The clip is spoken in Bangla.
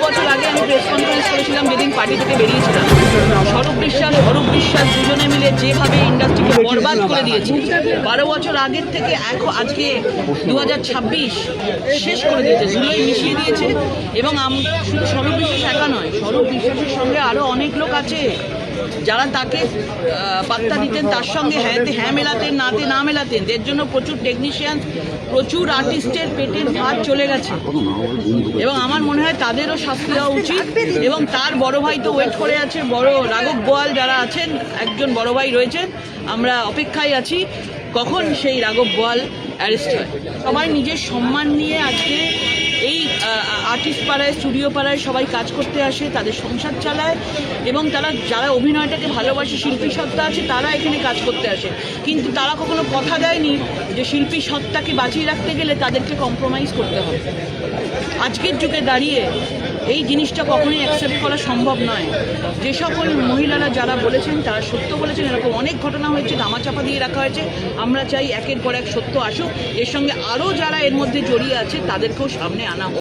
বছর আগে আমি প্রেস কনফারেন্স করেছিলাম, যেদিন পার্টি থেকে বেরিয়েছিলাম। স্বরূপ বিশ্বাস, অরূপ বিশ্বাস দুজনে মিলে যেভাবে ইন্ডাস্ট্রিকে বরবাদ করে দিয়েছে, 12 বছর আগের থেকে এখন আজকে 2026 শেষ করে দিয়েছে, ধুলোয় মিশিয়ে দিয়েছে। এবং শুধু স্বরূপ বিশ্বাস একা নয়, স্বরূপ বিশ্বাসের সঙ্গে আরও অনেক লোক আছে যারা তাকে পাত্তা দিতেন, তার সঙ্গে হ্যাঁ মেলাতেন, নাতে না মেলাতেন। এর জন্য প্রচুর টেকনিশিয়ান, প্রচুর আর্টিস্টের পেটের ভাত চলে গেছে এবং আমার মনে হয় তাদেরও শাস্তি দেওয়া উচিত। এবং তার বড় ভাই তো ওয়েট করে আছে, বড় রাঘব বোয়াল যারা আছেন, একজন বড় ভাই রয়েছেন, আমরা অপেক্ষায় আছি কখন সেই রাঘব বোয়াল অ্যারেস্ট হয়। সবাই নিজের সম্মান নিয়ে আজকে এই আর্টিস্ট পাড়ায়, স্টুডিও পাড়ায় সবাই কাজ করতে আসে, তাদের সংসার চালায় এবং তারা যারা অভিনয়টাকে ভালোবাসে, শিল্পী সত্তা আছে, তারা এখানে কাজ করতে আসে। কিন্তু তারা কখনো কথা দেয়নি যে শিল্পী সত্তাকে বাঁচিয়ে রাখতে গেলে তাদেরকে কম্প্রোমাইজ করতে হবে। আজকের যুগে দাঁড়িয়ে এই জিনিসটা কখনোই অ্যাকসেপ্ট করা সম্ভব নয়। যে সকল মহিলারা যারা বলেছেন তারা সত্য বলেছেন। এরকম অনেক ঘটনা হয়েছে, ধামাচাপা দিয়ে রাখা হয়েছে। আমরা চাই একের পর এক সত্য আসুক, এর সঙ্গে আরও যারা এর মধ্যে জড়িয়ে আছে তাদেরকেও সামনে আনা হোক।